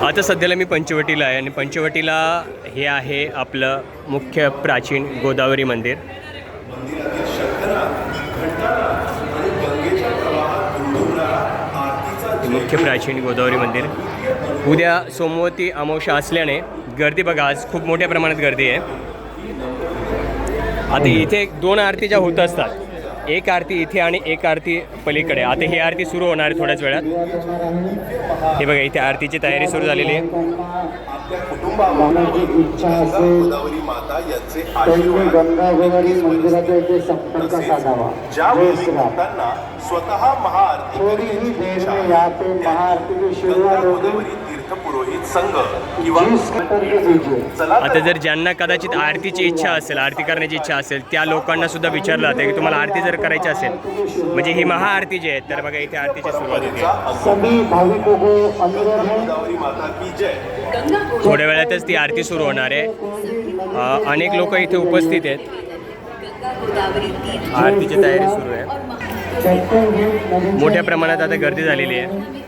आता सध्याला मी पंचवटीला आहे आणि पंचवटीला हे आहे आपलं मुख्य प्राचीन गोदावरी मंदिर. मुख्य प्राचीन गोदावरी मंदिर. उद्या सोमवती अमावस्या असल्याने गर्दी बघा, आज खूप मोठ्या प्रमाणात गर्दी आहे. आता इथे 2 आरती ज्या होत असतात, एक आरती इथे आणि एक आरती पलीकडे. आता ही आरती सुरू होणार आहे थोड्याच वेळात. हे बघा, इथे आरतीची तयारी सुरू झालेली आहे. गोदावरी माता यांचे गंगागोदावरी मंदिराच्या इथे संपर्क साधावा. ज्यावेळी भक्तांना स्वतः महाआरती थोडीही देर में यहाँ पे महाआरती की शुरुआत होगी. पुरोहित संघ किंवा आता जर ज्यांना कदाचित आरतीची इच्छा असेल, आरती करण्याची इच्छा असेल, त्या लोकांना सुद्धा विचारलं जातं की तुम्हाला आरती जर करायची असेल, म्हणजे ही महाआरती जी आहे, तर बघा इथे आरतीची सुरुवात होते. सभी भाविकों को अनुरोध है, गोदावरी माता की जय. थोड्या वेळातच ती आरती सुरू होणार आहे. अनेक लोक इथे उपस्थित आहेत. आरतीची तयारी सुरू आहे. मोठ्या प्रमाणात आता गर्दी झालेली आहे.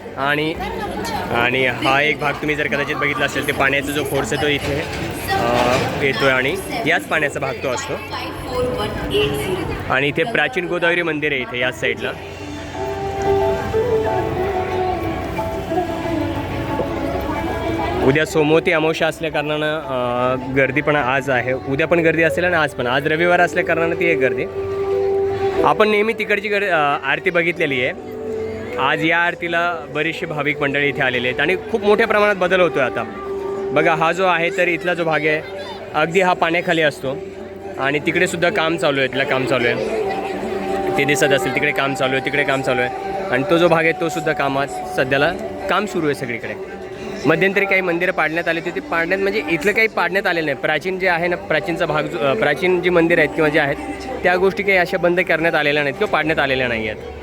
आणि हा एक भाग तुम्ही जर कदाचित बघितला असेल, ते पाण्याचा जो फोर्स आहे तो इथे येतोय आणि याच पाण्याचा भाग तो असतो. आणि इथे प्राचीन गोदावरी मंदिर आहे इथे याच साईडला. उद्या सोमवती अमावस्या असल्या कारणानं गर्दी पण आज आहे. उद्या पण गर्दी असेल आणि आज पण. आज रविवार असल्या कारणानं ती एक गर्दी. आपण नेहमी तिकडची आरती बघितलेली आहे. आज या आरतीला बरीचशी भाविक मंडळी इथे आलेले आहेत आणि खूप मोठ्या प्रमाणात बदल होतो आहे आता. बघा, हा जो आहे तर इथला जो भाग आहे अगदी हा पाण्याखाली असतो आणि तिकडे सुद्धा काम चालू आहे. इथलं काम चालू आहे, ते दिसत असेल. तिकडे काम चालू आहे, तिकडे काम चालू आहे. आणि तो जो भाग आहे तो सुद्धा कामात सध्याला काम सुरू आहे सगळीकडे. मध्यंतरी काही मंदिरं पाडण्यात आली होती. ते पाडण्यात म्हणजे इथलं काही पाडण्यात आलेलं नाही. प्राचीन जे आहे ना, प्राचीनचा भाग जो प्राचीन जी मंदिरं आहेत किंवा जे आहेत त्या गोष्टी काही अशा बंद करण्यात आलेल्या नाहीत किंवा पाडण्यात आलेल्या नाही आहेत.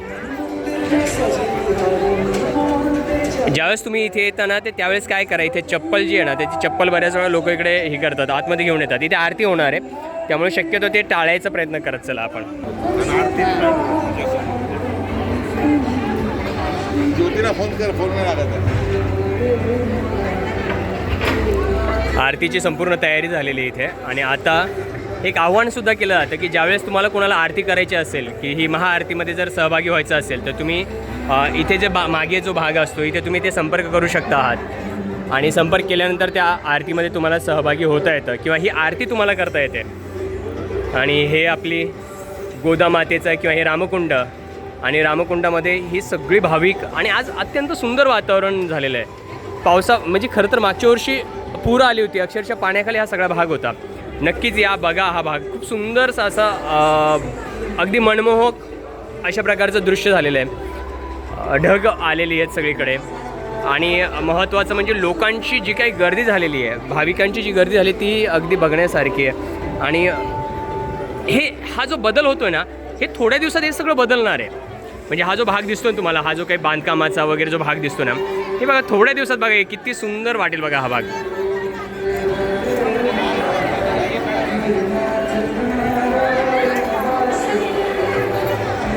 ज्यावेळेस तुम्ही इथे येता ना, ते त्यावेळेस काय करा, इथे चप्पल जी आहे ना, त्याची चप्पल बऱ्याच वेळा लोक इकडे हे करतात, आतमध्ये घेऊन येतात. इथे आरती होणार आहे, त्यामुळे शक्यतो ते टाळायचा प्रयत्न करत चला आपण. आरतीची संपूर्ण तयारी झालेली आहे इथे. आणि आता एक आव्हानसुद्धा केलं जातं की ज्यावेळेस तुम्हाला कोणाला आरती करायची असेल, की ही महाआरतीमध्ये जर सहभागी व्हायचं असेल, तर तुम्ही इथे जे मागे जो भाग असतो इथे तुम्ही ते संपर्क करू शकता आहात. आणि संपर्क केल्यानंतर त्या आरतीमध्ये तुम्हाला सहभागी होता येतं किंवा ही आरती तुम्हाला करता येते. आणि हे आपली गोदामातेचं किंवा हे रामकुंड, आणि रामकुंडामध्ये ही सगळी भाविक. आणि आज अत्यंत सुंदर वातावरण झालेलं आहे. पावसा म्हणजे खरं तर मागच्या वर्षी पूर आली होती, अक्षरशः पाण्याखाली हा सगळा भाग होता. नक्कीच या बघा, हा भाग खूप सुंदरसा असा अगदी मनमोहक अशा प्रकारचं दृश्य झालेलं आहे. ढग आलेली आहेत सगळीकडे. आणि महत्त्वाचं म्हणजे लोकांची जी काही गर्दी झालेली आहे, भाविकांची जी गर्दी झाली ती अगदी बघण्यासारखी आहे. आणि हा जो बदल होतो ना, हे थोड्या दिवसात हे सगळं बदलणार आहे. म्हणजे हा जो भाग दिसतो ना तुम्हाला, हा जो काही बांधकामाचा वगैरे जो भाग दिसतो ना, हे बघा थोड्या दिवसात बघा किती सुंदर वाटेल बघा हा भाग.